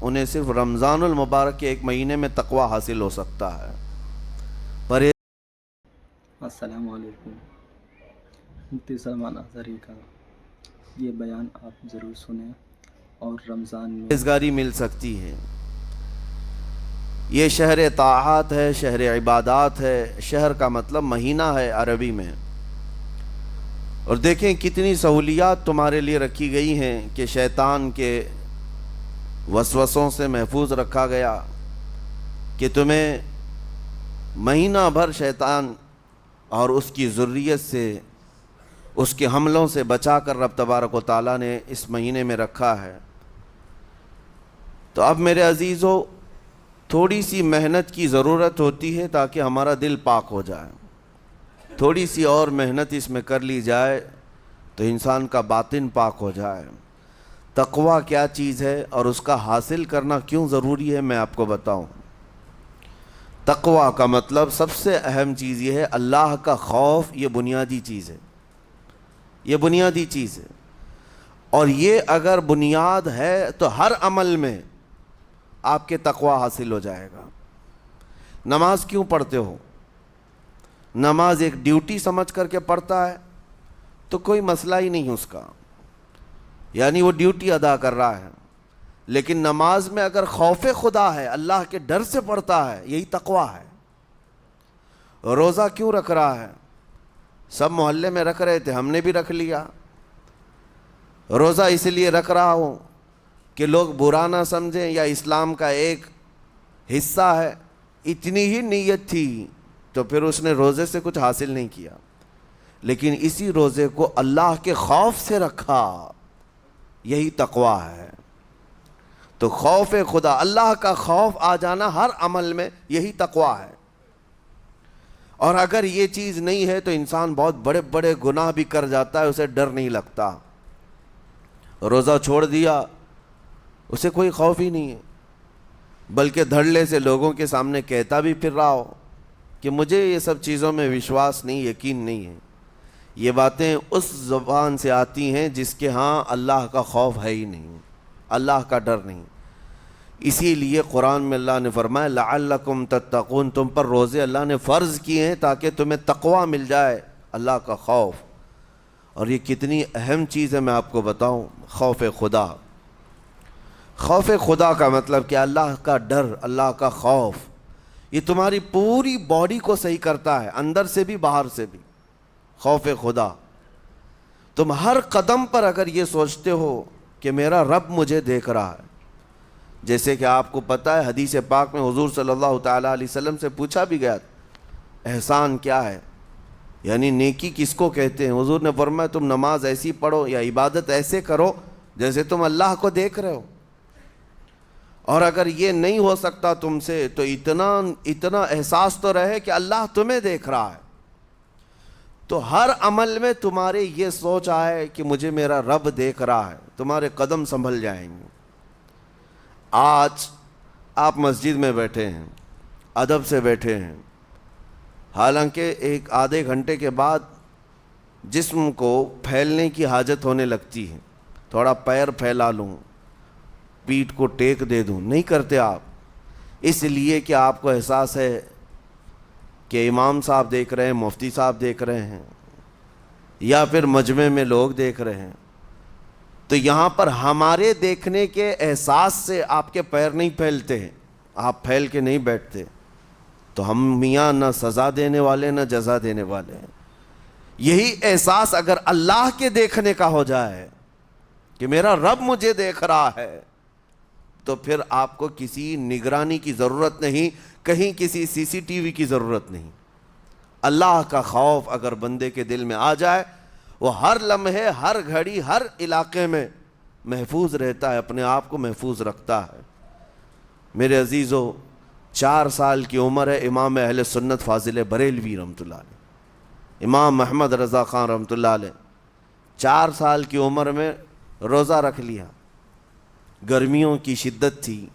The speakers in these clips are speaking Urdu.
انہیں صرف رمضان المبارک کے ایک مہینے میں تقوی حاصل ہو سکتا ہے۔ السلام علیکم۔ مفتی سلمان اظہری کا یہ بیان آپ ضرور سنیں اور رمضان میں پرہیزگاری مل سکتی ہے۔ یہ شہر طاعات ہے، شہر عبادات ہے۔ شہر کا مطلب مہینہ ہے عربی میں۔ اور دیکھیں کتنی سہولیات تمہارے لیے رکھی گئی ہیں کہ شیطان کے وسوسوں سے محفوظ رکھا گیا، کہ تمہیں مہینہ بھر شیطان اور اس کی ذریت سے، اس کے حملوں سے بچا کر رب تبارک و تعالیٰ نے اس مہینے میں رکھا ہے۔ تو اب میرے عزیزو، تھوڑی سی محنت کی ضرورت ہوتی ہے تاکہ ہمارا دل پاک ہو جائے۔ تھوڑی سی اور محنت اس میں کر لی جائے تو انسان کا باطن پاک ہو جائے۔ تقوی کیا چیز ہے اور اس کا حاصل کرنا کیوں ضروری ہے، میں آپ کو بتاؤں۔ تقوی کا مطلب سب سے اہم چیز یہ ہے اللہ کا خوف۔ یہ بنیادی چیز ہے، یہ بنیادی چیز ہے۔ اور یہ اگر بنیاد ہے تو ہر عمل میں آپ کے تقوی حاصل ہو جائے گا۔ نماز کیوں پڑھتے ہو؟ نماز ایک ڈیوٹی سمجھ کر کے پڑھتا ہے تو کوئی مسئلہ ہی نہیں اس کا، یعنی وہ ڈیوٹی ادا کر رہا ہے۔ لیکن نماز میں اگر خوف خدا ہے، اللہ کے ڈر سے پڑھتا ہے، یہی تقوی ہے۔ روزہ کیوں رکھ رہا ہے؟ سب محلے میں رکھ رہے تھے، ہم نے بھی رکھ لیا۔ روزہ اس لیے رکھ رہا ہوں کہ لوگ برا نہ سمجھیں یا اسلام کا ایک حصہ ہے۔ اتنی ہی نیت تھی تو پھر اس نے روزے سے کچھ حاصل نہیں کیا، لیکن اسی روزے کو اللہ کے خوف سے رکھا، یہی تقوی ہے۔ تو خوف خدا، اللہ کا خوف آ جانا ہر عمل میں، یہی تقوی ہے۔ اور اگر یہ چیز نہیں ہے تو انسان بہت بڑے بڑے گناہ بھی کر جاتا ہے، اسے ڈر نہیں لگتا۔ روزہ چھوڑ دیا، اسے کوئی خوف ہی نہیں ہے، بلکہ دھڑلے سے لوگوں کے سامنے کہتا بھی پھر رہا ہو کہ مجھے یہ سب چیزوں میں وشواس نہیں، یقین نہیں ہے۔ یہ باتیں اس زبان سے آتی ہیں جس کے ہاں اللہ کا خوف ہے ہی نہیں، اللہ کا ڈر نہیں۔ اسی لیے قرآن میں اللہ نے فرمایا لعلکم تتقون، تم پر روزے اللہ نے فرض کیے ہیں تاکہ تمہیں تقوی مل جائے، اللہ کا خوف۔ اور یہ کتنی اہم چیز ہے میں آپ کو بتاؤں، خوف خدا۔ خوف خدا کا مطلب کہ اللہ کا ڈر، اللہ کا خوف، یہ تمہاری پوری باڈی کو صحیح کرتا ہے، اندر سے بھی باہر سے بھی۔ خوف خدا، تم ہر قدم پر اگر یہ سوچتے ہو کہ میرا رب مجھے دیکھ رہا ہے، جیسے کہ آپ کو پتہ ہے حدیث پاک میں حضور صلی اللہ تعالیٰ علیہ وسلم سے پوچھا بھی گیا احسان کیا ہے، یعنی نیکی کس کو کہتے ہیں؟ حضور نے فرمایا تم نماز ایسی پڑھو یا عبادت ایسے کرو جیسے تم اللہ کو دیکھ رہے ہو۔ اور اگر یہ نہیں ہو سکتا تم سے تو اتنا احساس تو رہے کہ اللہ تمہیں دیکھ رہا ہے۔ تو ہر عمل میں تمہارے یہ سوچ آئے کہ مجھے میرا رب دیکھ رہا ہے، تمہارے قدم سنبھل جائیں گے۔ آج آپ مسجد میں بیٹھے ہیں، ادب سے بیٹھے ہیں، حالانکہ ایک آدھے گھنٹے کے بعد جسم کو پھیلنے کی حاجت ہونے لگتی ہے، تھوڑا پیر پھیلا لوں، پیٹھ کو ٹیک دے دوں، نہیں کرتے آپ، اس لیے کہ آپ کو احساس ہے کہ امام صاحب دیکھ رہے ہیں، مفتی صاحب دیکھ رہے ہیں، یا پھر مجمع میں لوگ دیکھ رہے ہیں۔ تو یہاں پر ہمارے دیکھنے کے احساس سے آپ کے پیر نہیں پھیلتے ہیں، آپ پھیل کے نہیں بیٹھتے۔ تو ہم میاں نہ سزا دینے والے نہ جزا دینے والے ہیں۔ یہی احساس اگر اللہ کے دیکھنے کا ہو جائے کہ میرا رب مجھے دیکھ رہا ہے، تو پھر آپ کو کسی نگرانی کی ضرورت نہیں، کہیں کسی سی سی ٹی وی کی ضرورت نہیں۔ اللہ کا خوف اگر بندے کے دل میں آ جائے، وہ ہر لمحے، ہر گھڑی، ہر علاقے میں محفوظ رہتا ہے، اپنے آپ کو محفوظ رکھتا ہے۔ میرے عزیزو، 4 سال کی عمر ہے امام اہل سنت فاضل بریلوی رحمۃ اللہ علیہ، امام محمد رضا خان رحمۃ اللہ علیہ، 4 سال کی عمر میں روزہ رکھ لیا۔ گرمیوں کی شدت تھی،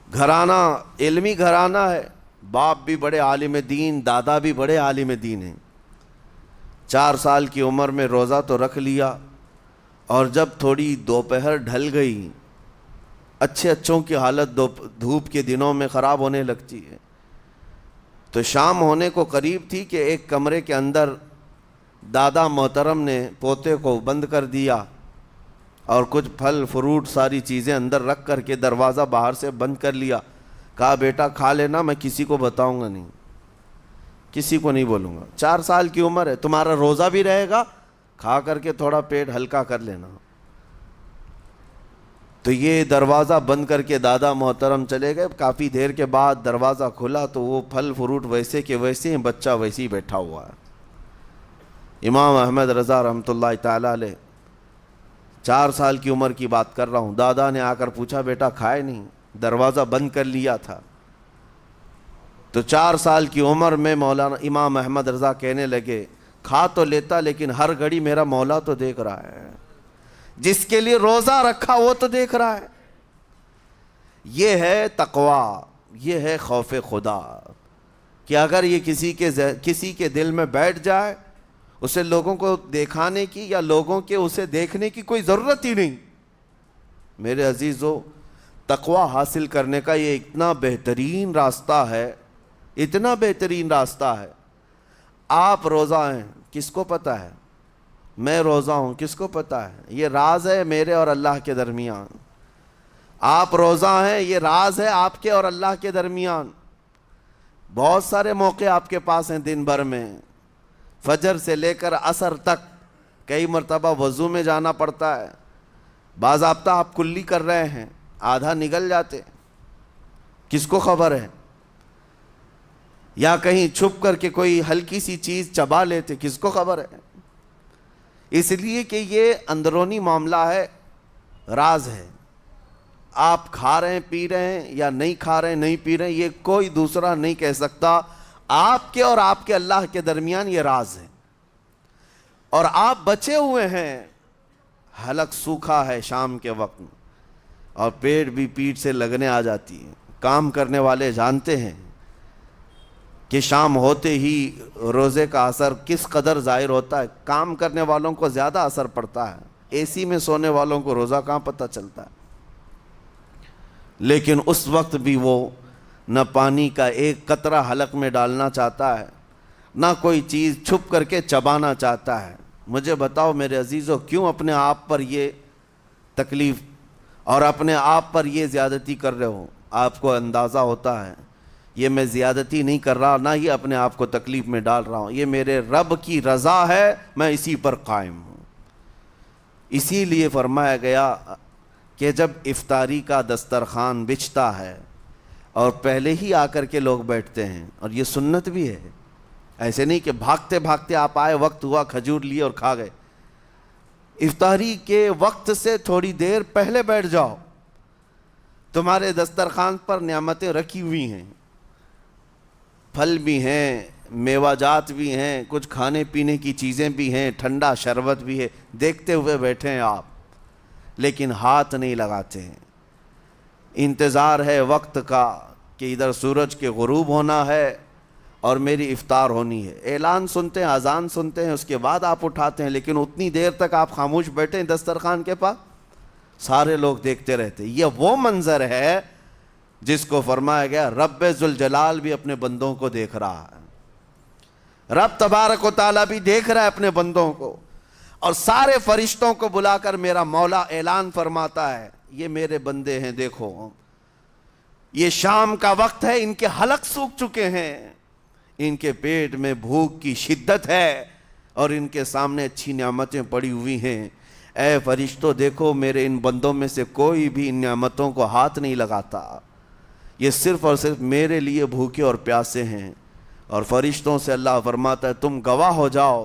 گھرانہ علمی گھرانہ ہے، باپ بھی بڑے عالم دین، دادا بھی بڑے عالم دین ہیں۔ 4 سال کی عمر میں روزہ تو رکھ لیا، اور جب تھوڑی دوپہر ڈھل گئی اچھے اچھوں کی حالت دھوپ کے دنوں میں خراب ہونے لگتی ہے۔ تو شام ہونے کو قریب تھی کہ ایک کمرے کے اندر دادا محترم نے پوتے کو بند کر دیا اور کچھ پھل فروٹ ساری چیزیں اندر رکھ کر کے دروازہ باہر سے بند کر لیا۔ کہا بیٹا کھا لینا، میں کسی کو بتاؤں گا نہیں، کسی کو نہیں بولوں گا، 4 سال کی عمر ہے، تمہارا روزہ بھی رہے گا، کھا کر کے تھوڑا پیٹ ہلکا کر لینا۔ تو یہ دروازہ بند کر کے دادا محترم چلے گئے۔ کافی دیر کے بعد دروازہ کھلا تو وہ پھل فروٹ ویسے کے ویسے ہیں، بچہ ویسے ہی بیٹھا ہوا ہے۔ امام احمد رضا رحمۃ اللہ تعالیٰ علیہ، 4 سال کی عمر کی بات کر رہا ہوں، دادا نے آ کر پوچھا بیٹا کھائے نہیں؟ دروازہ بند کر لیا تھا۔ تو 4 سال کی عمر میں مولانا امام احمد رضا کہنے لگے کھا تو لیتا لیکن ہر گھڑی میرا مولا تو دیکھ رہا ہے، جس کے لیے روزہ رکھا وہ تو دیکھ رہا ہے۔ یہ ہے تقویٰ، یہ ہے خوف خدا، کہ اگر یہ کسی کے دل میں بیٹھ جائے، اسے لوگوں کو دکھانے کی یا لوگوں کے اسے دیکھنے کی کوئی ضرورت ہی نہیں۔ میرے عزیزو، تقویٰ حاصل کرنے کا یہ اتنا بہترین راستہ ہے، اتنا بہترین راستہ ہے۔ آپ روزہ ہیں، کس کو پتہ ہے؟ میں روزہ ہوں، کس کو پتہ ہے؟ یہ راز ہے میرے اور اللہ کے درمیان۔ آپ روزہ ہیں، یہ راز ہے آپ کے اور اللہ کے درمیان۔ بہت سارے موقع آپ کے پاس ہیں دن بھر میں، فجر سے لے کر عصر تک کئی مرتبہ وضو میں جانا پڑتا ہے، باضابطہ آپ کلی کر رہے ہیں، آدھا نگل جاتے، کس کو خبر ہے؟ یا کہیں چھپ کر کے کوئی ہلکی سی چیز چبا لیتے، کس کو خبر ہے؟ اس لیے کہ یہ اندرونی معاملہ ہے، راز ہے۔ آپ کھا رہے ہیں پی رہے ہیں یا نہیں کھا رہے ہیں نہیں پی رہے ہیں، یہ کوئی دوسرا نہیں کہہ سکتا۔ آپ کے اور آپ کے اللہ کے درمیان یہ راز ہے، اور آپ بچے ہوئے ہیں۔ حلق سوکھا ہے شام کے وقت اور پیٹ بھی پیٹ سے لگنے آ جاتی ہے۔ کام کرنے والے جانتے ہیں کہ شام ہوتے ہی روزے کا اثر کس قدر ظاہر ہوتا ہے۔ کام کرنے والوں کو زیادہ اثر پڑتا ہے، اے سی میں سونے والوں کو روزہ کہاں پتہ چلتا ہے۔ لیکن اس وقت بھی وہ نہ پانی کا ایک قطرہ حلق میں ڈالنا چاہتا ہے، نہ کوئی چیز چھپ کر کے چبانا چاہتا ہے۔ مجھے بتاؤ میرے عزیزو، کیوں اپنے آپ پر یہ تکلیف اور اپنے آپ پر یہ زیادتی کر رہے ہو؟ آپ کو اندازہ ہوتا ہے یہ میں زیادتی نہیں کر رہا، نہ ہی اپنے آپ کو تکلیف میں ڈال رہا ہوں، یہ میرے رب کی رضا ہے، میں اسی پر قائم ہوں۔ اسی لیے فرمایا گیا کہ جب افطاری کا دسترخوان بچھتا ہے اور پہلے ہی آ کر کے لوگ بیٹھتے ہیں، اور یہ سنت بھی ہے، ایسے نہیں کہ بھاگتے بھاگتے آپ آئے، وقت ہوا کھجور لیے اور کھا گئے۔ افطاری کے وقت سے تھوڑی دیر پہلے بیٹھ جاؤ، تمہارے دسترخوان پر نعمتیں رکھی ہوئی ہیں، پھل بھی ہیں، میوہ جات بھی ہیں، کچھ کھانے پینے کی چیزیں بھی ہیں، ٹھنڈا شربت بھی ہے، دیکھتے ہوئے بیٹھے ہیں آپ، لیکن ہاتھ نہیں لگاتے ہیں۔ انتظار ہے وقت کا کہ ادھر سورج کے غروب ہونا ہے اور میری افطار ہونی ہے، اعلان سنتے ہیں، اذان سنتے ہیں، اس کے بعد آپ اٹھاتے ہیں، لیکن اتنی دیر تک آپ خاموش بیٹھے ہیں دسترخوان کے پاس، سارے لوگ دیکھتے رہتے۔ یہ وہ منظر ہے جس کو فرمایا گیا رب ذوالجلال بھی اپنے بندوں کو دیکھ رہا ہے، رب تبارک و تعالیٰ بھی دیکھ رہا ہے اپنے بندوں کو، اور سارے فرشتوں کو بلا کر میرا مولا اعلان فرماتا ہے یہ میرے بندے ہیں، دیکھو یہ شام کا وقت ہے، ان کے حلق سوکھ چکے ہیں، ان کے پیٹ میں بھوک کی شدت ہے اور ان کے سامنے اچھی نعمتیں پڑی ہوئی ہیں۔ اے فرشتوں دیکھو میرے ان بندوں میں سے کوئی بھی ان نعمتوں کو ہاتھ نہیں لگاتا، یہ صرف اور صرف میرے لیے بھوکے اور پیاسے ہیں۔ اور فرشتوں سے اللہ فرماتا ہے تم گواہ ہو جاؤ،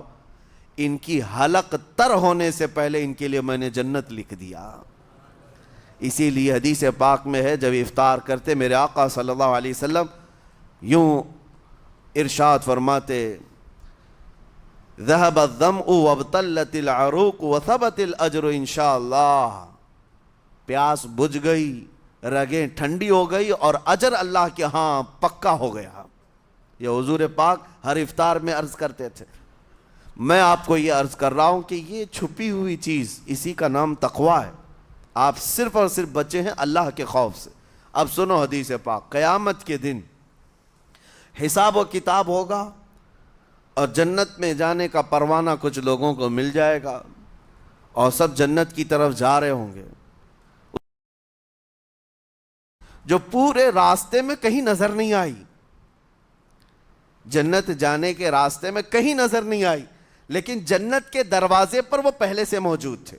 ان کی حلق تر ہونے سے پہلے ان کے لیے میں نے جنت لکھ دیا۔ اسی لیے حدیث پاک میں ہے جب افطار کرتے میرے آقا صلی اللہ علیہ وسلم یوں ارشاد فرماتے ذهب الظمأ وابتلت العروق وثبت الاجر انشاءاللہ، پیاس بجھ گئی، رگیں ٹھنڈی ہو گئی اور اجر اللہ کے ہاں پکا ہو گیا۔ یہ حضور پاک ہر افطار میں عرض کرتے تھے۔ میں آپ کو یہ عرض کر رہا ہوں کہ یہ چھپی ہوئی چیز، اسی کا نام تقویٰ ہے۔ آپ صرف اور صرف بچے ہیں اللہ کے خوف سے۔ اب سنو حدیث پاک، قیامت کے دن حساب و کتاب ہوگا اور جنت میں جانے کا پروانہ کچھ لوگوں کو مل جائے گا اور سب جنت کی طرف جا رہے ہوں گے، جو پورے راستے میں کہیں نظر نہیں آئی، جنت جانے کے راستے میں کہیں نظر نہیں آئی، لیکن جنت کے دروازے پر وہ پہلے سے موجود تھے،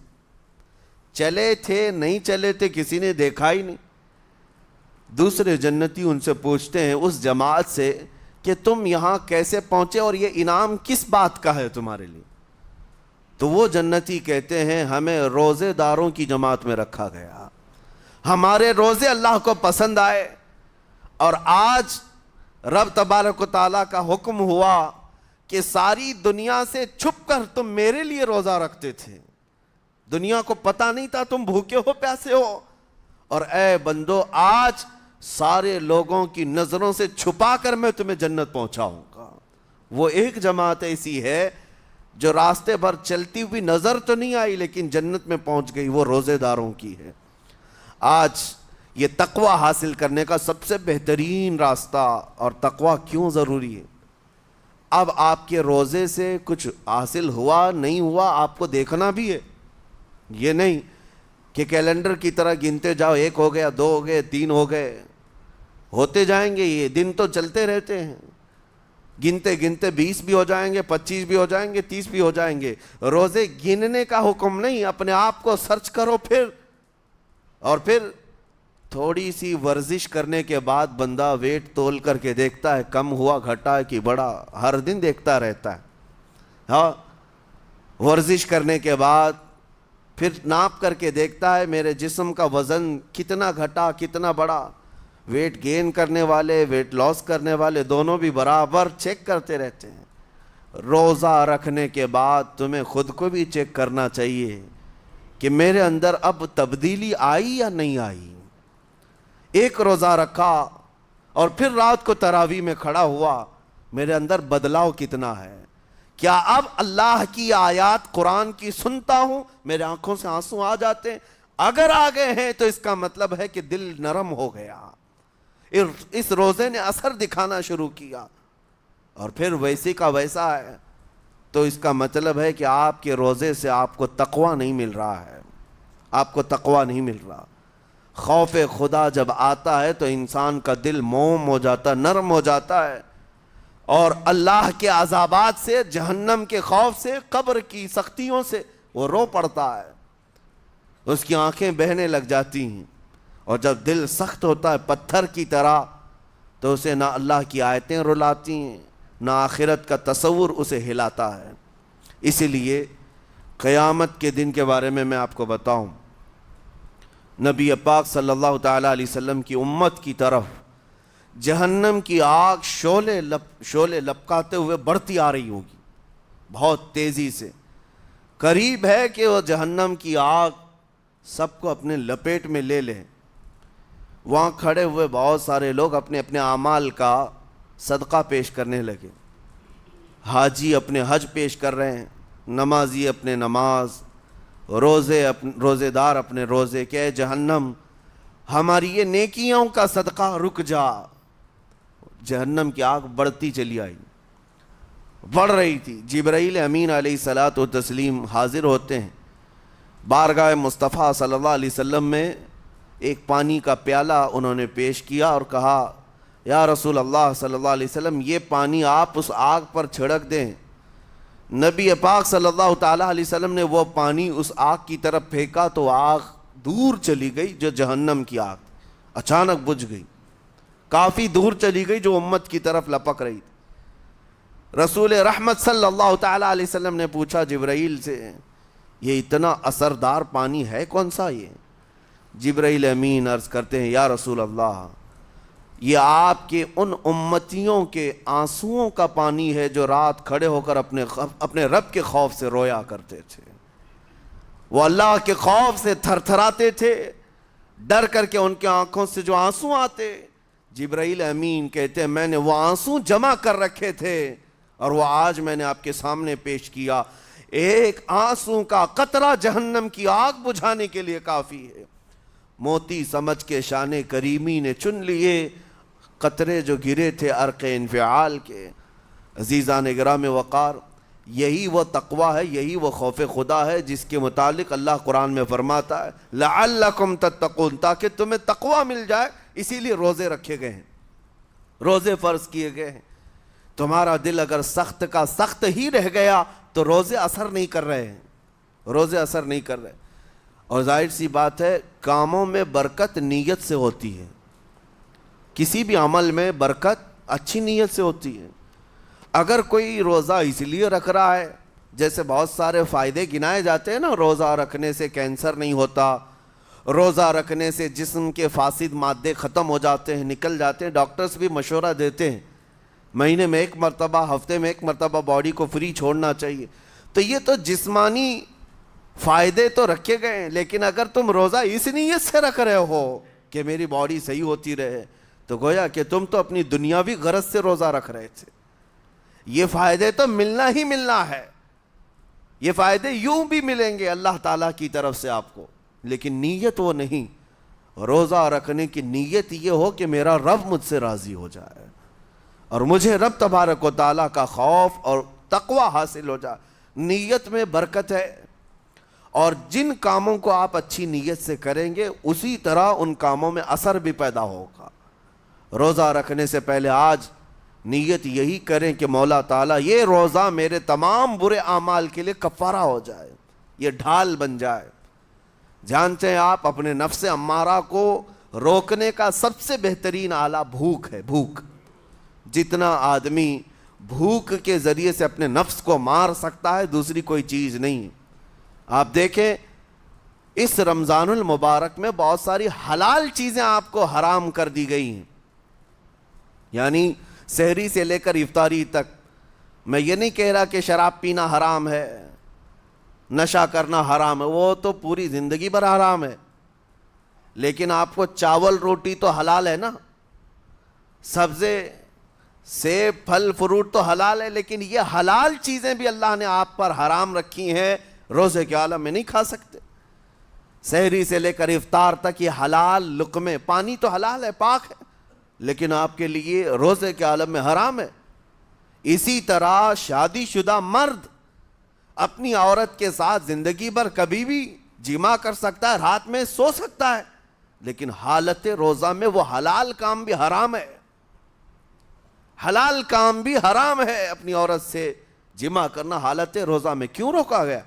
چلے تھے نہیں چلے تھے کسی نے دیکھا ہی نہیں۔ دوسرے جنتی ان سے پوچھتے ہیں اس جماعت سے کہ تم یہاں کیسے پہنچے اور یہ انعام کس بات کا ہے تمہارے لیے؟ تو وہ جنتی کہتے ہیں ہمیں روزے داروں کی جماعت میں رکھا گیا، ہمارے روزے اللہ کو پسند آئے، اور آج رب تبارک و تعالیٰ کا حکم ہوا کہ ساری دنیا سے چھپ کر تم میرے لیے روزہ رکھتے تھے، دنیا کو پتہ نہیں تھا تم بھوکے ہو پیاسے ہو، اور اے بندو آج سارے لوگوں کی نظروں سے چھپا کر میں تمہیں جنت پہنچاؤں گا۔ وہ ایک جماعت ایسی ہے جو راستے بھر چلتی ہوئی نظر تو نہیں آئی لیکن جنت میں پہنچ گئی، وہ روزے داروں کی ہے۔ آج یہ تقوی حاصل کرنے کا سب سے بہترین راستہ، اور تقوی کیوں ضروری ہے؟ اب آپ کے روزے سے کچھ حاصل ہوا نہیں ہوا آپ کو دیکھنا بھی ہے، یہ نہیں کہ کیلنڈر کی طرح گنتے جاؤ، 1 ہو گیا، 2 ہو گئے، 3 ہو گئے، ہوتے جائیں گے، یہ دن تو چلتے رہتے ہیں، گنتے گنتے 20 بھی ہو جائیں گے، 25 بھی ہو جائیں گے، 30 بھی ہو جائیں گے۔ روزے گننے کا حکم نہیں، اپنے آپ کو سرچ کرو پھر تھوڑی سی ورزش کرنے کے بعد بندہ ویٹ تول کر کے دیکھتا ہے کم ہوا گھٹا ہے کہ بڑا، ہر دن دیکھتا رہتا ہے۔ ہاں، ورزش کرنے کے بعد پھر ناپ کر کے دیکھتا ہے میرے جسم کا وزن کتنا گھٹا کتنا بڑا۔ ویٹ گین کرنے والے ویٹ لاس کرنے والے دونوں بھی برابر چیک کرتے رہتے ہیں۔ روزہ رکھنے کے بعد تمہیں خود کو بھی چیک کرنا چاہیے کہ میرے اندر اب تبدیلی آئی یا نہیں آئی۔ ایک روزہ رکھا اور پھر رات کو تراویح میں کھڑا ہوا، میرے اندر بدلاؤ کتنا ہے؟ کیا اب اللہ کی آیات قرآن کی سنتا ہوں میرے آنکھوں سے آنسو آ جاتے ہیں؟ اگر آ گئے ہیں تو اس کا مطلب ہے کہ دل نرم ہو گیا، اس روزے نے اثر دکھانا شروع کیا، اور پھر ویسے کا ویسا ہے، تو اس کا مطلب ہے کہ آپ کے روزے سے آپ کو تقوی نہیں مل رہا ہے، آپ کو تقوی نہیں مل رہا۔ خوف خدا جب آتا ہے تو انسان کا دل موم ہو جاتا، نرم ہو جاتا ہے، اور اللہ کے عذابات سے، جہنم کے خوف سے، قبر کی سختیوں سے وہ رو پڑتا ہے، اس کی آنکھیں بہنے لگ جاتی ہیں، اور جب دل سخت ہوتا ہے پتھر کی طرح تو اسے نہ اللہ کی آیتیں رلاتی ہیں نہ آخرت کا تصور اسے ہلاتا ہے۔ اسی لیے قیامت کے دن کے بارے میں آپ کو بتاؤں، نبی پاک صلی اللہ تعالیٰ علیہ وسلم کی امت کی طرف جہنم کی آگ شعلے لپکاتے ہوئے بڑھتی آ رہی ہوگی بہت تیزی سے، قریب ہے کہ وہ جہنم کی آگ سب کو اپنے لپیٹ میں لے لیں۔ وہاں کھڑے ہوئے بہت سارے لوگ اپنے اپنے اعمال کا صدقہ پیش کرنے لگے، حاجی اپنے حج پیش کر رہے ہیں، نمازی اپنے نماز، روزے دار اپنے روزے، کہ اے جہنم ہماری یہ نیکیوں کا صدقہ رک جا۔ جہنم کی آگ بڑھتی چلی آئی، بڑھ رہی تھی۔ جبرائیل امین علیہ الصلاۃ والتسلیم حاضر ہوتے ہیں بارگاہ مصطفیٰ صلی اللہ علیہ وسلم میں، ایک پانی کا پیالہ انہوں نے پیش کیا اور کہا یا رسول اللہ صلی اللہ علیہ وسلم یہ پانی آپ اس آگ پر چھڑک دیں۔ نبی پاک صلی اللہ تعالیٰ علیہ وسلم نے وہ پانی اس آگ کی طرف پھینکا تو آگ دور چلی گئی، جو جہنم کی آگ اچانک بجھ گئی، کافی دور چلی گئی جو امت کی طرف لپک رہی تھی۔ رسول رحمت صلی اللہ تعالیٰ علیہ وسلم نے پوچھا جبرائیل سے یہ اتنا اثردار پانی ہے کون سا؟ یہ جبرائیل امین عرض کرتے ہیں یا رسول اللہ یہ آپ کے ان امتیوں کے آنسوؤں کا پانی ہے جو رات کھڑے ہو کر اپنے رب کے خوف سے رویا کرتے تھے، وہ اللہ کے خوف سے تھر تھراتے تھے، ڈر کر کے ان کے آنکھوں سے جو آنسو آتے۔ جبرائیل امین کہتے ہیں میں نے وہ آنسو جمع کر رکھے تھے اور وہ آج میں نے آپ کے سامنے پیش کیا۔ ایک آنسو کا قطرہ جہنم کی آگ بجھانے کے لیے کافی ہے۔ موتی سمجھ کے شان کریمی نے چن لیے قطرے جو گرے تھے عرق انفعال کے۔ عزیزان گرام وقار، یہی وہ تقویٰ ہے، یہی وہ خوف خدا ہے جس کے متعلق اللہ قرآن میں فرماتا ہے لعلکم تتقون، تاکہ تمہیں تقویٰ مل جائے، اسی لیے روزے رکھے گئے ہیں، روزے فرض کیے گئے ہیں۔ تمہارا دل اگر سخت کا سخت ہی رہ گیا تو روزے اثر نہیں کر رہے ہیں، روزے اثر نہیں کر رہے۔ اور ظاہر سی بات ہے کاموں میں برکت نیت سے ہوتی ہے، کسی بھی عمل میں برکت اچھی نیت سے ہوتی ہے۔ اگر کوئی روزہ اس لیے رکھ رہا ہے، جیسے بہت سارے فائدے گنائے جاتے ہیں نا، روزہ رکھنے سے کینسر نہیں ہوتا، روزہ رکھنے سے جسم کے فاسد مادے ختم ہو جاتے ہیں، نکل جاتے ہیں، ڈاکٹرز بھی مشورہ دیتے ہیں مہینے میں ایک مرتبہ، ہفتے میں ایک مرتبہ باڈی کو فری چھوڑنا چاہیے۔ تو یہ تو جسمانی فائدے تو رکھے گئے ہیں، لیکن اگر تم روزہ اس نیت سے رکھ رہے ہو کہ میری باڈی صحیح ہوتی رہے، تو گویا کہ تم تو اپنی دنیاوی غرض سے روزہ رکھ رہے تھے۔ یہ فائدے تو ملنا ہی ملنا ہے، یہ فائدے یوں بھی ملیں گے اللہ تعالیٰ کی طرف سے آپ کو، لیکن نیت وہ نہیں۔ روزہ رکھنے کی نیت یہ ہو کہ میرا رب مجھ سے راضی ہو جائے اور مجھے رب تبارک و تعالیٰ کا خوف اور تقوی حاصل ہو جائے۔ نیت میں برکت ہے، اور جن کاموں کو آپ اچھی نیت سے کریں گے اسی طرح ان کاموں میں اثر بھی پیدا ہوگا۔ روزہ رکھنے سے پہلے آج نیت یہی کریں کہ مولا تعالیٰ یہ روزہ میرے تمام برے اعمال کے لیے کفارہ ہو جائے، یہ ڈھال بن جائے۔ جانتے ہیں آپ اپنے نفس امارہ کو روکنے کا سب سے بہترین آلہ بھوک ہے، بھوک۔ جتنا آدمی بھوک کے ذریعے سے اپنے نفس کو مار سکتا ہے دوسری کوئی چیز نہیں۔ آپ دیکھیں اس رمضان المبارک میں بہت ساری حلال چیزیں آپ کو حرام کر دی گئی ہیں، یعنی سحری سے لے کر افطاری تک۔ میں یہ نہیں کہہ رہا کہ شراب پینا حرام ہے، نشہ کرنا حرام ہے، وہ تو پوری زندگی بھر حرام ہے، لیکن آپ کو چاول روٹی تو حلال ہے نا، سبزے سیب پھل فروٹ تو حلال ہے، لیکن یہ حلال چیزیں بھی اللہ نے آپ پر حرام رکھی ہیں، روزے کے عالم میں نہیں کھا سکتے۔ سحری سے لے کر افطار تک یہ حلال لقمے، پانی تو حلال ہے، پاک ہے، لیکن آپ کے لیے روزے کے عالم میں حرام ہے۔ اسی طرح شادی شدہ مرد اپنی عورت کے ساتھ زندگی بھر کبھی بھی جمع کر سکتا ہے، رات میں سو سکتا ہے، لیکن حالت روزہ میں وہ حلال کام بھی حرام ہے، حلال کام بھی حرام ہے۔ اپنی عورت سے جمع کرنا حالت روزہ میں کیوں روکا گیا؟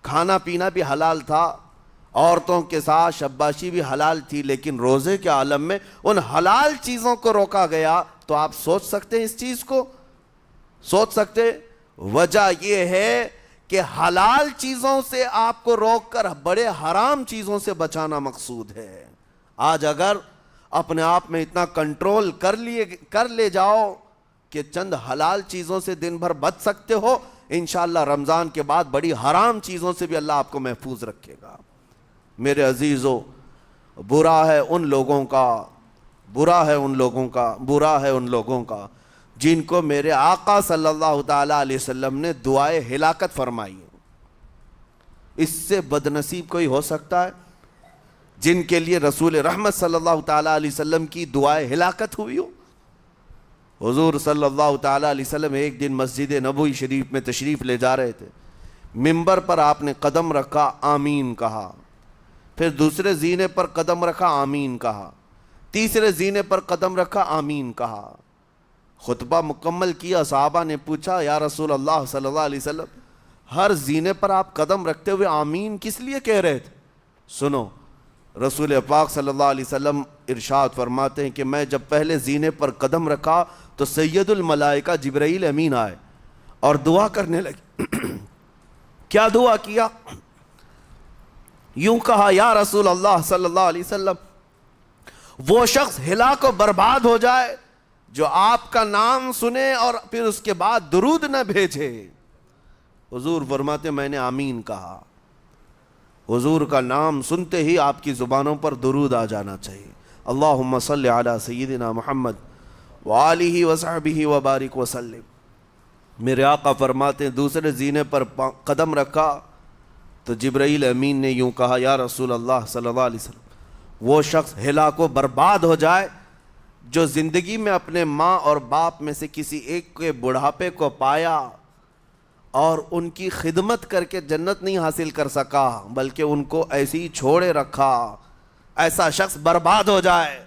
کھانا پینا بھی حلال تھا، عورتوں کے ساتھ شباشی بھی حلال تھی، لیکن روزے کے عالم میں ان حلال چیزوں کو روکا گیا۔ تو آپ سوچ سکتے ہیں اس چیز کو، سوچ سکتے؟ وجہ یہ ہے کہ حلال چیزوں سے آپ کو روک کر بڑے حرام چیزوں سے بچانا مقصود ہے۔ آج اگر اپنے آپ میں اتنا کنٹرول کر لے جاؤ کہ چند حلال چیزوں سے دن بھر بچ سکتے ہو، انشاءاللہ رمضان کے بعد بڑی حرام چیزوں سے بھی اللہ آپ کو محفوظ رکھے گا۔ میرے عزیزو، برا ہے ان لوگوں کا جن کو میرے آقا صلی اللہ تعالیٰ علیہ وسلم نے دعائے ہلاکت فرمائی۔ اس سے بدنصیب کوئی ہو سکتا ہے؟ جن کے لیے رسول رحمت صلی اللہ تعالیٰ علیہ وسلم کی دعائے ہلاکت ہوئی ہو۔ حضور صلی اللہ تعالیٰ علیہ وسلم ایک دن مسجد نبوی شریف میں تشریف لے جا رہے تھے، منبر پر آپ نے قدم رکھا، آمین کہا، پھر دوسرے زینے پر قدم رکھا، آمین کہا، تیسرے زینے پر قدم رکھا، آمین کہا۔ خطبہ مکمل کیا، صحابہ نے پوچھا یا رسول اللہ صلی اللہ علیہ وسلم ہر زینے پر آپ قدم رکھتے ہوئے آمین کس لیے کہہ رہے تھے؟ سنو، رسول پاک صلی اللہ علیہ وسلم ارشاد فرماتے ہیں کہ میں جب پہلے زینے پر قدم رکھا تو سید الملائکہ جبرائیل امین آئے اور دعا کرنے لگے۔ کیا دعا کیا؟ یوں کہا، یا رسول اللہ صلی اللہ علیہ وسلم وہ شخص ہلاک و برباد ہو جائے جو آپ کا نام سنے اور پھر اس کے بعد درود نہ بھیجے۔ حضور فرماتے میں نے آمین کہا۔ حضور کا نام سنتے ہی آپ کی زبانوں پر درود آ جانا چاہیے۔ اللہم صلی علی سیدنا محمد وآلہ وصحبہ وبارک وسلم۔ میرے آقا فرماتے ہیں دوسرے زینے پر قدم رکھا تو جبرائیل امین نے یوں کہا یا رسول اللہ صلی اللہ علیہ وسلم وہ شخص ہلاک و برباد ہو جائے جو زندگی میں اپنے ماں اور باپ میں سے کسی ایک کے بڑھاپے کو پایا اور ان کی خدمت کر کے جنت نہیں حاصل کر سکا بلکہ ان کو ایسے ہی چھوڑے رکھا، ایسا شخص برباد ہو جائے۔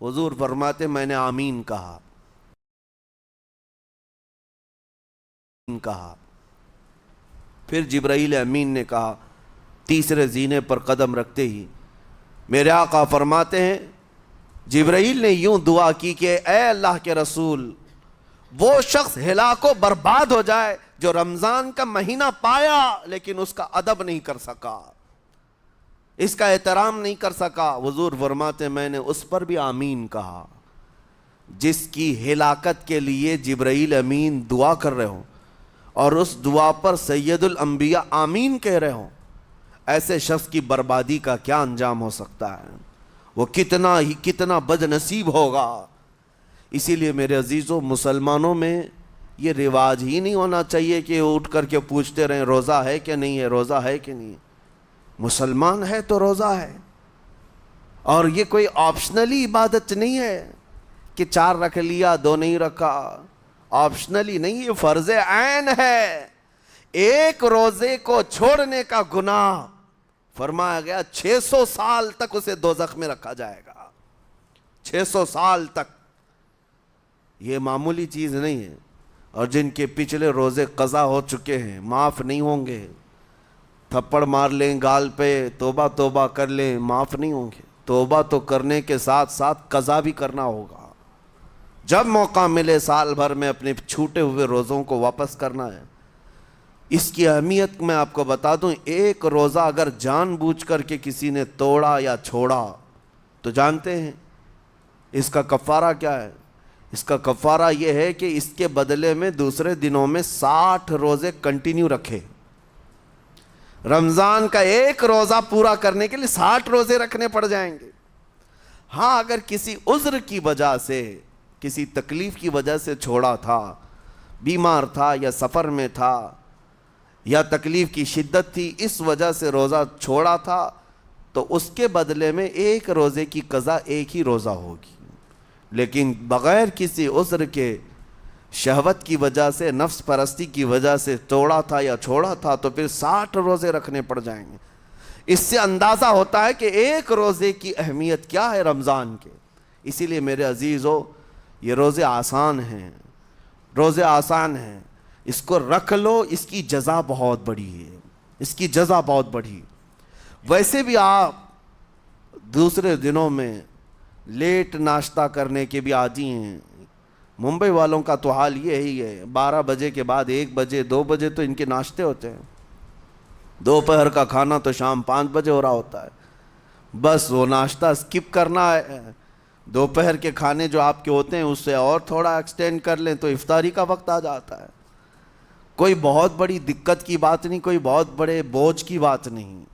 حضور فرماتے میں نے آمین کہا۔ پھر جبرائیل امین نے کہا تیسرے زینے پر قدم رکھتے ہی میرے آقا فرماتے ہیں جبرائیل نے یوں دعا کی کہ اے اللہ کے رسول وہ شخص ہلاک و برباد ہو جائے جو رمضان کا مہینہ پایا لیکن اس کا ادب نہیں کر سکا، اس کا احترام نہیں کر سکا۔ حضور فرماتے میں نے اس پر بھی آمین کہا۔ جس کی ہلاکت کے لیے جبرائیل امین دعا کر رہے ہوں اور اس دعا پر سید الانبیاء آمین کہہ رہے ہوں، ایسے شخص کی بربادی کا کیا انجام ہو سکتا ہے؟ وہ کتنا بد نصیب ہوگا۔ اسی لیے میرے عزیزوں مسلمانوں میں یہ رواج ہی نہیں ہونا چاہیے کہ اٹھ کر کے پوچھتے رہیں روزہ ہے کہ نہیں ہے، روزہ ہے کہ نہیں ہے۔ مسلمان ہے تو روزہ ہے، اور یہ کوئی آپشنلی عبادت نہیں ہے کہ 4 رکھ لیا 2 نہیں رکھا، آپشنلی نہیں، یہ فرض عین ہے۔ ایک روزے کو چھوڑنے کا گناہ فرمایا گیا 600 سال تک اسے دوزخ میں رکھا جائے گا، 600 سال تک۔ یہ معمولی چیز نہیں ہے، اور جن کے پچھلے روزے قضا ہو چکے ہیں معاف نہیں ہوں گے۔ تھپڑ مار لیں گال پہ، توبہ توبہ کر لیں، معاف نہیں ہوں گے۔ توبہ تو کرنے کے ساتھ ساتھ قضا بھی کرنا ہوگا۔ جب موقع ملے سال بھر میں اپنے چھوٹے ہوئے روزوں کو واپس کرنا ہے۔ اس کی اہمیت میں آپ کو بتا دوں، ایک روزہ اگر جان بوجھ کر کے کسی نے توڑا یا چھوڑا تو جانتے ہیں اس کا کفارہ کیا ہے؟ اس کا کفارہ یہ ہے کہ اس کے بدلے میں دوسرے دنوں میں 60 روزے کنٹینیو رکھے۔ رمضان کا ایک روزہ پورا کرنے کے لیے 60 روزے رکھنے پڑ جائیں گے۔ ہاں اگر کسی عذر کی وجہ سے، کسی تکلیف کی وجہ سے چھوڑا تھا، بیمار تھا یا سفر میں تھا یا تکلیف کی شدت تھی، اس وجہ سے روزہ چھوڑا تھا، تو اس کے بدلے میں ایک روزے کی قضا ایک ہی روزہ ہوگی۔ لیکن بغیر کسی عذر کے، شہوت کی وجہ سے، نفس پرستی کی وجہ سے توڑا تھا یا چھوڑا تھا تو پھر 60 روزے رکھنے پڑ جائیں گے۔ اس سے اندازہ ہوتا ہے کہ ایک روزے کی اہمیت کیا ہے رمضان کے۔ اسی لیے میرے عزیزو یہ روزے آسان ہیں، روزے آسان ہیں، اس کو رکھ لو، اس کی جزا بہت بڑی ہے، اس کی جزا بہت بڑی۔ ویسے بھی آپ دوسرے دنوں میں لیٹ ناشتہ کرنے کے بھی عادی ہیں۔ ممبئی والوں کا تو حال یہ ہی ہے، 12 بجے کے بعد 1 بجے 2 بجے تو ان کے ناشتے ہوتے ہیں، دوپہر کا کھانا تو شام 5 بجے ہو رہا ہوتا ہے۔ بس وہ ناشتہ سکپ کرنا ہے، دوپہر کے کھانے جو آپ کے ہوتے ہیں اس سے اور تھوڑا ایکسٹینڈ کر لیں تو افطاری کا وقت آ جاتا ہے۔ کوئی بہت بڑی دقت کی بات نہیں، کوئی بہت بڑے بوجھ کی بات نہیں،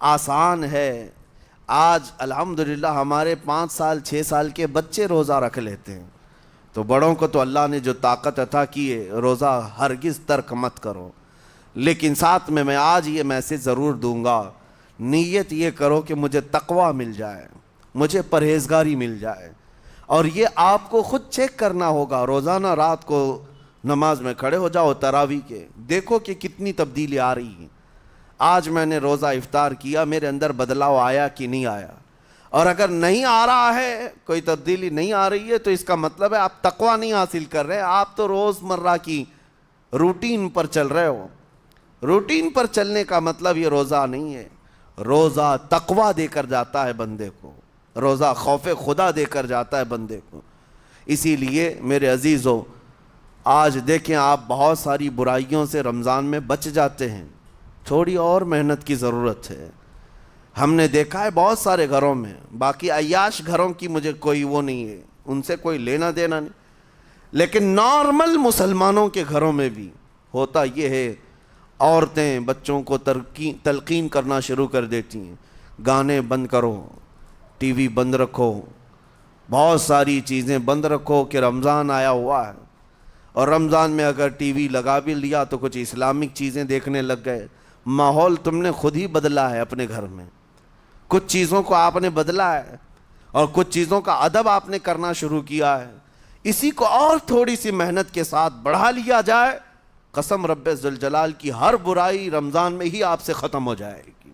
آسان ہے۔ آج الحمدللہ ہمارے 5 سال 6 سال کے بچے روزہ رکھ لیتے ہیں، تو بڑوں کو تو اللہ نے جو طاقت عطا کی ہے، روزہ ہرگز ترک مت کرو۔ لیکن ساتھ میں آج یہ میسج ضرور دوں گا، نیت یہ کرو کہ مجھے تقوی مل جائے، مجھے پرہیزگاری مل جائے، اور یہ آپ کو خود چیک کرنا ہوگا۔ روزانہ رات کو نماز میں کھڑے ہو جاؤ تراویح کے، دیکھو کہ کتنی تبدیلی آ رہی ہے۔ آج میں نے روزہ افطار کیا، میرے اندر بدلاؤ آیا کہ نہیں آیا؟ اور اگر نہیں آ رہا ہے، کوئی تبدیلی نہیں آ رہی ہے، تو اس کا مطلب ہے آپ تقوی نہیں حاصل کر رہے، آپ تو روز مرہ کی روٹین پر چل رہے ہو۔ روٹین پر چلنے کا مطلب یہ روزہ نہیں ہے۔ روزہ تقوی دے کر جاتا ہے بندے کو، روزہ خوف خدا دے کر جاتا ہے بندے کو۔ اسی لیے میرے عزیزو آج دیکھیں آپ بہت ساری برائیوں سے رمضان میں بچ جاتے ہیں، تھوڑی اور محنت کی ضرورت ہے۔ ہم نے دیکھا ہے بہت سارے گھروں میں، باقی عیاش گھروں کی مجھے کوئی وہ نہیں ہے، ان سے کوئی لینا دینا نہیں، لیکن نارمل مسلمانوں کے گھروں میں بھی ہوتا یہ ہے، عورتیں بچوں کو تلقین کرنا شروع کر دیتی ہیں، گانے بند کرو، ٹی وی بند رکھو، بہت ساری چیزیں بند رکھو کہ رمضان آیا ہوا ہے۔ اور رمضان میں اگر ٹی وی لگا بھی لیا تو کچھ اسلامک چیزیں دیکھنے لگ گئے. ماحول تم نے خود ہی بدلا ہے اپنے گھر میں. کچھ چیزوں کو آپ نے بدلا ہے اور کچھ چیزوں کا ادب آپ نے کرنا شروع کیا ہے. اسی کو اور تھوڑی سی محنت کے ساتھ بڑھا لیا جائے, قسم رب ذوالجلال کی ہر برائی رمضان میں ہی آپ سے ختم ہو جائے گی.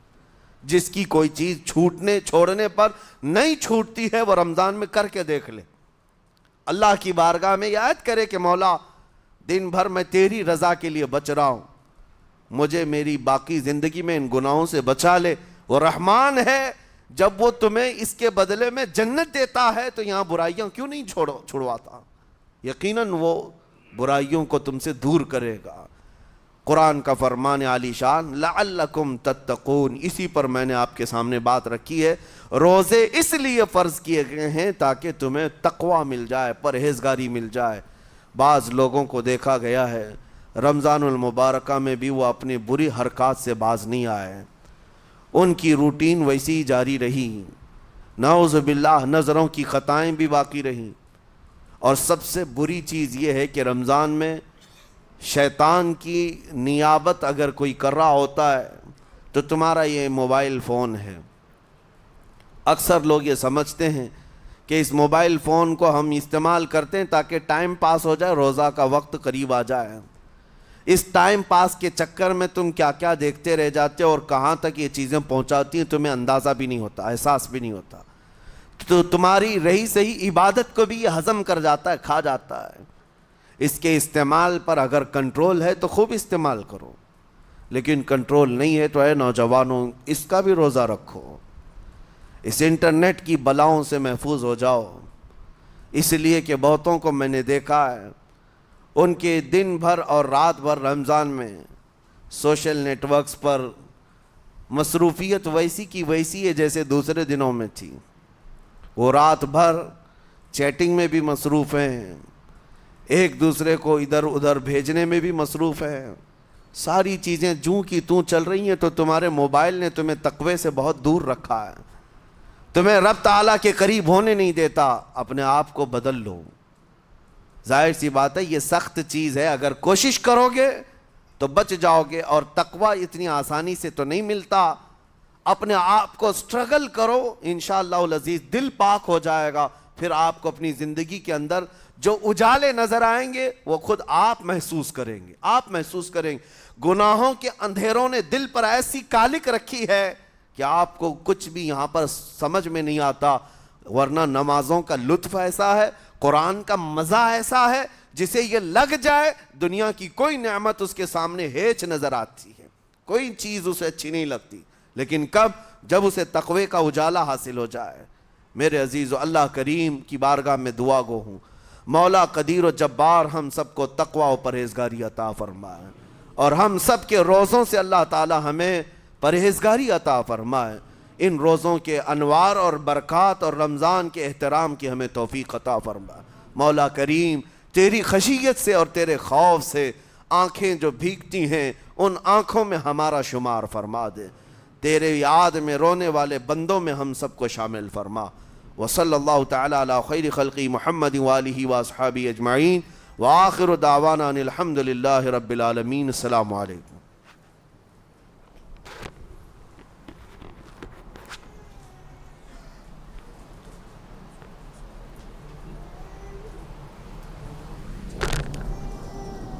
جس کی کوئی چیز چھوڑنے پر نہیں چھوٹتی ہے وہ رمضان میں کر کے دیکھ لے. اللہ کی بارگاہ میں یاد کرے کہ مولا دن بھر میں تیری رضا کے لیے بچ رہا ہوں, مجھے میری باقی زندگی میں ان گناہوں سے بچا لے. وہ رحمان ہے, جب وہ تمہیں اس کے بدلے میں جنت دیتا ہے تو یہاں برائیاں کیوں نہیں چھڑواتا؟ یقیناً وہ برائیوں کو تم سے دور کرے گا. قرآن کا فرمان عالی شان لعلکم تتقون, اسی پر میں نے آپ کے سامنے بات رکھی ہے. روزے اس لیے فرض کیے گئے ہیں تاکہ تمہیں تقوی مل جائے, پرہیزگاری مل جائے. بعض لوگوں کو دیکھا گیا ہے رمضان المبارکہ میں بھی وہ اپنی بری حرکات سے باز نہیں آئے, ان کی روٹین ویسی ہی جاری رہی. نعوذ باللہ نظروں کی خطائیں بھی باقی رہیں. اور سب سے بری چیز یہ ہے کہ رمضان میں شیطان کی نیابت اگر کوئی کر رہا ہوتا ہے تو تمہارا یہ موبائل فون ہے. اکثر لوگ یہ سمجھتے ہیں کہ اس موبائل فون کو ہم استعمال کرتے ہیں تاکہ ٹائم پاس ہو جائے, روزہ کا وقت قریب آ جائے. اس ٹائم پاس کے چکر میں تم کیا کیا دیکھتے رہ جاتے ہو اور کہاں تک یہ چیزیں پہنچاتی ہیں تمہیں اندازہ بھی نہیں ہوتا, احساس بھی نہیں ہوتا. تو تمہاری رہی صحیح عبادت کو بھی یہ ہضم کر جاتا ہے, کھا جاتا ہے. اس کے استعمال پر اگر کنٹرول ہے تو خوب استعمال کرو, لیکن کنٹرول نہیں ہے تو اے نوجوانوں اس کا بھی روزہ رکھو. اس انٹرنیٹ کی بلاؤں سے محفوظ ہو جاؤ. اس لیے کہ بہتوں کو میں نے دیکھا ہے ان کے دن بھر اور رات بھر رمضان میں سوشل نیٹ ورکس پر مصروفیت ویسی کی ویسی ہے جیسے دوسرے دنوں میں تھی. وہ رات بھر چیٹنگ میں بھی مصروف ہیں, ایک دوسرے کو ادھر ادھر بھیجنے میں بھی مصروف ہیں. ساری چیزیں جوں کی توں چل رہی ہیں تو تمہارے موبائل نے تمہیں تقوی سے بہت دور رکھا ہے, تمہیں رب تعالیٰ کے قریب ہونے نہیں دیتا. اپنے آپ کو بدل لو. ظاہر سی بات ہے یہ سخت چیز ہے, اگر کوشش کرو گے تو بچ جاؤ گے, اور تقوی اتنی آسانی سے تو نہیں ملتا. اپنے آپ کو سٹرگل کرو, انشاءاللہ العزیز دل پاک ہو جائے گا. پھر آپ کو اپنی زندگی کے اندر جو اجالے نظر آئیں گے وہ خود آپ محسوس کریں گے, آپ محسوس کریں گے. گناہوں کے اندھیروں نے دل پر ایسی کالک رکھی ہے کہ آپ کو کچھ بھی یہاں پر سمجھ میں نہیں آتا. ورنہ نمازوں کا لطف ایسا ہے, قرآن کا مزہ ایسا ہے, جسے یہ لگ جائے دنیا کی کوئی نعمت اس کے سامنے ہیچ نظر آتی ہے, کوئی چیز اسے اچھی نہیں لگتی. لیکن کب؟ جب اسے تقوی کا اجالا حاصل ہو جائے. میرے عزیزو, اللہ کریم کی بارگاہ میں دعا گو ہوں, مولا قدیر و جبار ہم سب کو تقوی و پرہیزگاری عطا فرمائے, اور ہم سب کے روزوں سے اللہ تعالی ہمیں پرہیزگاری عطا فرمائے. ان روزوں کے انوار اور برکات اور رمضان کے احترام کی ہمیں توفیق عطا فرمائے. مولا کریم تیری خشیت سے اور تیرے خوف سے آنکھیں جو بھیگتی ہیں ان آنکھوں میں ہمارا شمار فرما دے. تیرے یاد میں رونے والے بندوں میں ہم سب کو شامل فرما. وصلی اللہ تعالی علی خیر خلقی محمد وآلہ واصحابہ اجمعین, وآخر دعوانا ان الحمد للہ رب العالمین. السلام علیکم.